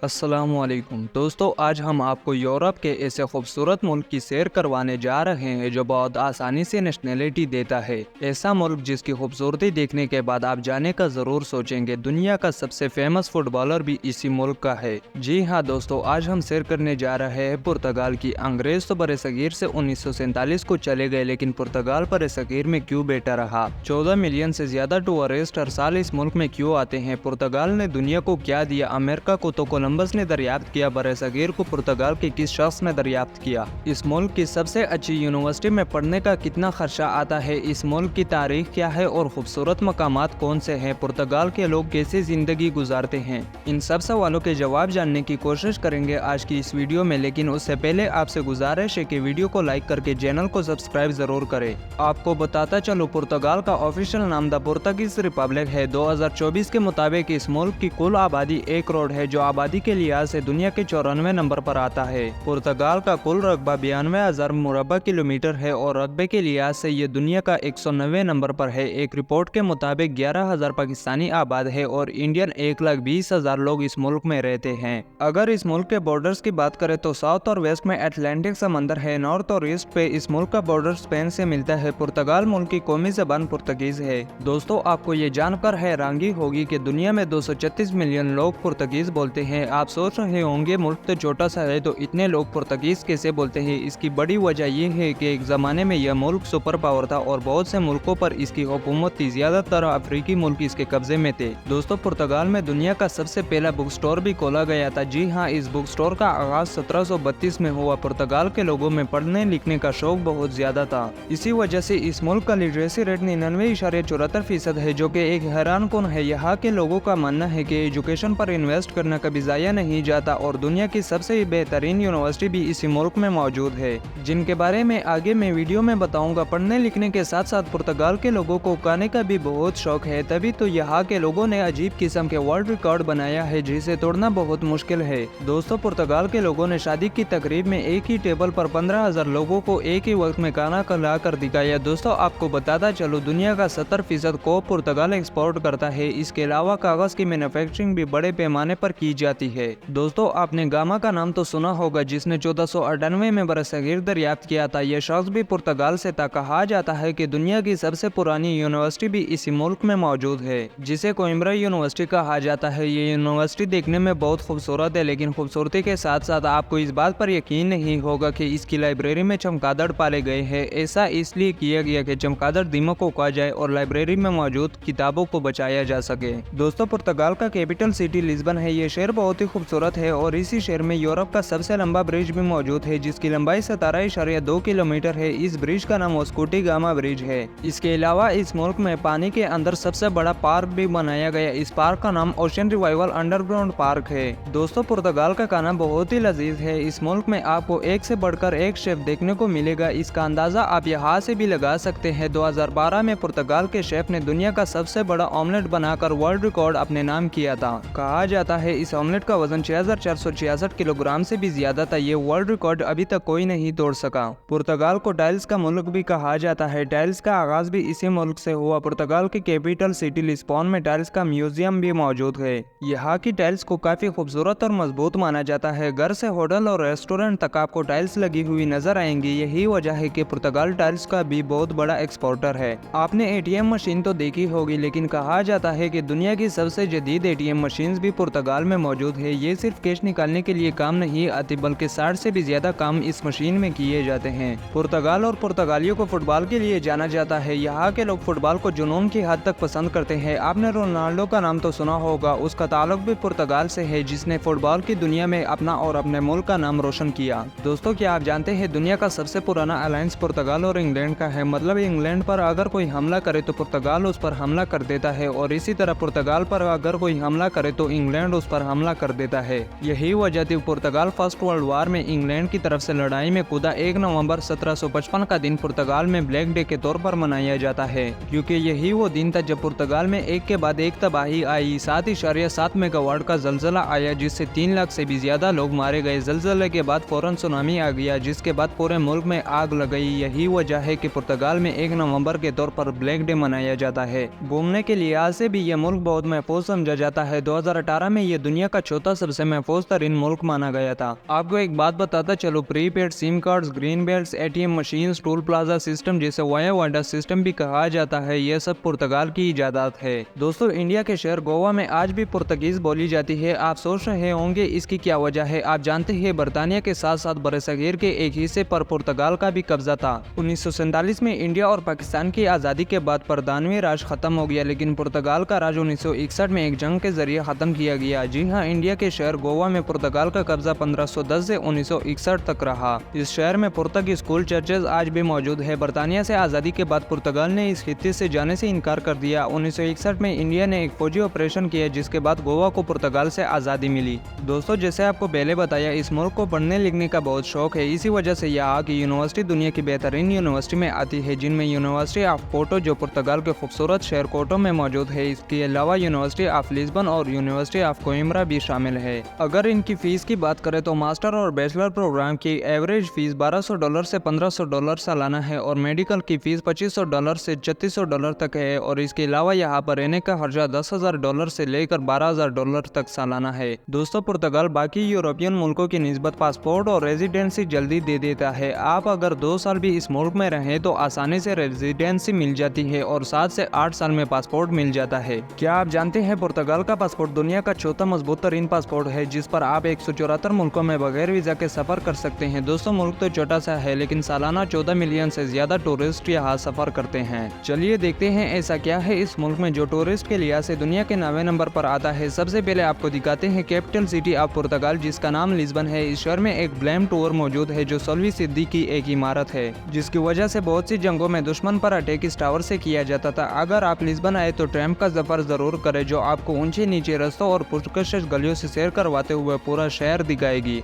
अस्सलाम वालेकुम दोस्तों, आज हम आपको यूरोप के ऐसे खूबसूरत मुल्क की सैर करवाने जा रहे हैं जो बहुत आसानी से नेशनैलिटी देता है। ऐसा मुल्क जिसकी खूबसूरती देखने के बाद आप जाने का ज़रूर सोचेंगे। दुनिया का सबसे फेमस फुटबॉलर भी इसी मुल्क का है। जी हाँ दोस्तों, आज हम सैर करने जा रहे हैं पुर्तगाल की। अंग्रेज तो बरसगीर से 1947 को चले गए, लेकिन पुर्तगाल बरसगीर में क्यों बैठा रहा? 14 मिलियन से ज्यादा टूरिस्ट हर साल इस मुल्क में क्यों आते हैं? पुर्तगाल ने दुनिया को क्या दिया? अमेरिका को तो कोलंबस ने दरियाफ्त किया, बरसगीर को पुर्तगाल के किस शख्स ने दरियाफ्त किया? इस मुल्क की सबसे अच्छी यूनिवर्सिटी में पढ़ने का कितना खर्चा आता है? इस मुल्क की तारीख क्या है और खूबसूरत मकामात कौन से हैं? पुर्तगाल के लोग कैसे जिंदगी गुजारते हैं? इन सब सवालों के जवाब जानने की कोशिश करेंगे आज की इस वीडियो में, लेकिन उससे पहले आपसे गुजारिश है कि वीडियो को लाइक करके चैनल को सब्सक्राइब जरूर करें। आपको बताता चलो, पुर्तगाल का ऑफिशियल नाम द पुर्तगीज रिपब्लिक है। 2024 के मुताबिक इस मुल्क की कुल आबादी 1 करोड़ है, जो आबादी के लिहाज से दुनिया के 94 नंबर पर आता है। पुर्तगाल का कुल रकबा 92,000 मुरबा किलोमीटर है और रकबे के लिहाज से ये दुनिया का 190 नंबर पर है। एक रिपोर्ट के मुताबिक 11,000 पाकिस्तानी आबाद है और इंडियन 1,20,000 लोग इस मुल्क में रहते हैं। अगर इस मुल्क के बॉर्डर्स की बात करें तो साउथ और वेस्ट में अटलांटिक समंदर है। नॉर्थ और ईस्ट पे इस मुल्क का बॉर्डर स्पेन से मिलता है। पुर्तगाल मुल्क की कौमी ज़बान पुर्तगीज है। दोस्तों, आपको ये जानकर हैरानी होगी कि दुनिया में 236 मिलियन लोग पुर्तगीज बोलते हैं। आप सोच रहे होंगे मुल्क तो छोटा सा है, तो इतने लोग पुर्तगीज कैसे बोलते हैं? इसकी बड़ी वजह ये है कि एक ज़माने में यह मुल्क सुपर पावर था और बहुत से मुल्कों पर इसकी हुकूमत थी। ज़्यादातर अफ्रीकी मुल्क इसके कब्जे में थे। दोस्तों, पुर्तगाल में दुनिया का सबसे पहला बुक स्टोर भी खोला गया था। जी हाँ, इस बुक स्टोर का आगाज 1732 में हुआ। पुर्तगाल के लोगों में पढ़ने लिखने का शौक बहुत ज्यादा था। इसी वजह से इस मुल्क का लिटरेसी रेट 99.74% है, जो कि एक हैरान कौन है। यहाँ के लोगों का मानना है कि एजुकेशन पर इन्वेस्ट करना कभी जाया नहीं जाता और दुनिया की सबसे बेहतरीन यूनिवर्सिटी भी इसी मुल्क में मौजूद है, जिनके बारे में आगे मैं वीडियो में बताऊंगा। पढ़ने लिखने के साथ साथ पुर्तगाल के लोगों को गाने का भी बहुत शौक है, तभी तो यहाँ के लोगों ने अजीब किस्म के वर्ल्ड रिकॉर्ड बनाया है जिसे तोड़ना बहुत मुश्किल है। दोस्तों, पुर्तगाल के लोगों ने शादी की तकरीब में एक ही टेबल पर 15,000 लोगों को एक ही वक्त में खाना खिला कर दिखाया। दोस्तों, आपको बताता चलो, दुनिया का 70% को पुर्तगाल एक्सपोर्ट करता है। इसके अलावा कागज की मैन्युफैक्चरिंग भी बड़े पैमाने पर की जाती है। दोस्तों, आपने गामा का नाम तो सुना होगा, जिसने 1498 में बरसगीर दरियाफ्त किया था। यह शख्स भी पुर्तगाल से था। कहा जाता है कि दुनिया की सबसे पुरानी यूनिवर्सिटी भी इसी मुल्क में मौजूद है, जिसे कोइम्ब्रा यूनिवर्सिटी कहा जाता है। ये यूनिवर्सिटी देखने में बहुत खूबसूरत है, लेकिन खूबसूरती के साथ साथ आपको इस बात पर यकीन नहीं होगा कि इसकी लाइब्रेरी में चमगादड़ पाले गए हैं। ऐसा इसलिए किया गया कि चमगादड़ दीमक को खा जाए और लाइब्रेरी में मौजूद किताबों को बचाया जा सके। दोस्तों, पुर्तगाल का कैपिटल सिटी लिस्बन है। ये शहर बहुत ही खूबसूरत है और इसी शहर में यूरोप का सबसे लंबा ब्रिज भी मौजूद है, जिसकी लंबाई 17.2 किलोमीटर है। इस ब्रिज का नाम वास्को डी गामा ब्रिज है। इसके अलावा इस मुल्क में पानी के अंदर सबसे बड़ा पार्क भी बनाया गया। इस पार्क का नाम ओशन रिवाइवल अंडरग्राउंड पार्क है। दोस्तों, पुर्तगाल का खाना बहुत ही लजीज है। इस मुल्क में आपको एक से बढ़कर एक शेफ देखने को मिलेगा। इसका अंदाजा आप यहाँ से भी लगा सकते हैं। 2012 में पुर्तगाल के शेफ ने दुनिया का सबसे बड़ा ऑमलेट बनाकर वर्ल्ड रिकॉर्ड अपने नाम किया था। कहा जाता है इस ऑमलेट का वजन 6466 किलोग्राम से भी ज्यादा था। ये वर्ल्ड रिकॉर्ड अभी तक कोई नहीं तोड़ सका। पुर्तगाल को टाइल्स का मुल्क भी कहा जाता है। टाइल्स का आगाज भी इसी मुल्क से हुआ। पुर्तगाल की कैपिटल सिटी लिस्बन में टाइल्स का म्यूजियम भी मौजूद है। यहाँ की टाइल्स को काफी खूबसूरत और मजबूत माना जाता है। घर से होटल और रेस्टोरेंट तक आपको टाइल्स लगी हुई नजर आएंगी। यही वजह है कि पुर्तगाल टाइल्स का भी बहुत बड़ा एक्सपोर्टर है। आपने एटीएम मशीन तो देखी होगी, लेकिन कहा जाता है कि दुनिया की सबसे जदीद एटीएम मशीन भी पुर्तगाल में मौजूद है। ये सिर्फ कैश निकालने के लिए काम नहीं आती, बल्कि 60 से भी ज्यादा काम इस मशीन में किए जाते हैं। पुर्तगाल और पुर्तगालियों को फुटबॉल के लिए जाना जाता है। यहाँ के लोग फुटबॉल को जुनून की हद तक पसंद करते हैं। आपने रोनाल्डो का नाम तो सुना होगा। उसका ताल्लुक भी पुर्तगाल से है, जिसने फुटबॉल की दुनिया में अपना और अपने मुल्क का नाम रोशन किया। दोस्तों, क्या आप जानते हैं दुनिया का सबसे पुराना अलायंस पुर्तगाल और इंग्लैंड का है? मतलब इंग्लैंड पर अगर कोई हमला करे तो पुर्तगाल उस पर हमला कर देता है और इसी तरह पुर्तगाल पर अगर कोई हमला करे तो इंग्लैंड उस पर हमला कर देता है। यही वजह थी पुर्तगाल फर्स्ट वर्ल्ड वार में इंग्लैंड की तरफ से लड़ाई में कूदा। 1 नवंबर 1755 का दिन पुर्तगाल में ब्लैक डे के तौर पर मनाया जाता है, क्योंकि यही वो दिन था जब पुर्तगाल में एक के बाद एक तबाही आई। 7.7 मेगावाट का जलजला आया, जिससे 3 लाख से भी ज्यादा लोग मारे गए। जलजले के बाद फौरन सुनामी आ गया, जिसके बाद पूरे मुल्क में आग लग गई। यही वजह है कि पुर्तगाल में 1 नवंबर के तौर पर ब्लैक डे मनाया जाता है। घूमने के लिहाज से भी यह मुल्क बहुत महफूज समझा जाता है। 2018 में यह दुनिया का चौथा सबसे महफूज तरीन मुल्क माना गया था। आपको एक बात बताता चलो, prepaid SIM cards, green belts, ATM machine, toll plaza system जिसे वाया वाडा सिस्टम भी कहा जाता है, यह सब पुर्तगाल की इजादात है। दोस्तों, इंडिया के शहर गोवा में आज भी पुर्तगीज बोली जाती है। आप सोच रहे होंगे इसकी क्या वजह है। आप जानते हैं बरतानिया के साथ साथ बरसगीर के एक हिस्से पर पुर्तगाल का भी कब्जा था। 1947 में इंडिया और पाकिस्तान की आज़ादी के बाद बरतानवी राज खत्म हो गया, लेकिन पुर्तगाल का राज 1961 में एक जंग के जरिए खत्म किया गया। जी हाँ, इंडिया के शहर गोवा में पुर्तगाल का कब्जा 1510 से 1961 तक रहा। इस शहर में पुर्तगी स्कूल चर्चेज आज भी मौजूद है। बरतानिया से आज़ादी के बाद पुर्तगाल ने इस खित्ते से जाने से इनकार कर दिया। 1961 में इंडिया ने एक फौजी ऑपरेशन किया, जिसके बाद गोवा को पुर्तगाल से आज़ादी मिली। दोस्तों, जैसे आपको पहले बताया, इस मुल्क को पढ़ने लिखने का बहुत शौक है। इसी वजह से यहाँ की यूनिवर्सिटी दुनिया की बेहतरीन यूनिवर्सिटी में आती है, जिनमें यूनिवर्सिटी ऑफ पोर्टो जो पुर्तगाल के खूबसूरत शहर कोटो में मौजूद है, इसके अलावा यूनिवर्सिटी ऑफ लिस्बन और यूनिवर्सिटी ऑफ कोइम्ब्रा भी शामिल है। अगर इनकी फीस की बात करें तो मास्टर और बैचलर प्रोग्राम की एवरेज फीस $1200 से $1500 सालाना है और मेडिकल की फीस $2500 से $3600 तक है। और इसके अलावा यहाँ पर रहने का खर्चा $10,000 से लेकर $12,000 तक सालाना है। दोस्तों, पुर्तगाल बाकी यूरोपियन मुल्कों की निस्बत पासपोर्ट और रेजिडेंसी जल्दी दे देता है। आप अगर 2 साल भी इस मुल्क में रहें तो आसानी से रेजिडेंसी मिल जाती है और 7 से 8 साल में पासपोर्ट मिल जाता है। क्या आप जानते हैं पुर्तगाल का पासपोर्ट दुनिया का चौथा मजबूत तरीन पासपोर्ट है, जिस पर आप 174 मुल्कों में बगैर वीजा के सफर कर सकते हैं। दोस्तों, मुल्क तो छोटा सा है, लेकिन सालाना 14 मिलियन से ज्यादा टूरिस्ट यहाँ सफर करते हैं। चलिए देखते हैं ऐसा क्या है इस मुल्क में जो टूरिस्ट के लिहाज से दुनिया के 9वें नंबर पर आता है। सबसे पहले आपको दिखाते हैं कैपिटल सिटी ऑफ पुर्तगाल, जिसका नाम लिस्बन है। इस शहर में एक ब्लैम टॉवर मौजूद है, जो 16वीं सदी की एक इमारत है, जिसकी वजह से बहुत सी जंगों में दुश्मन पर अटैक इस टावर से किया जाता था। अगर आप लिस्बन आए तो ट्रैम का सफर जरूर करें, जो आपको ऊंचे नीचे रास्तों और पुरकशिश गलियों से सैर करवाते हुए पूरा शहर दिखाएगी।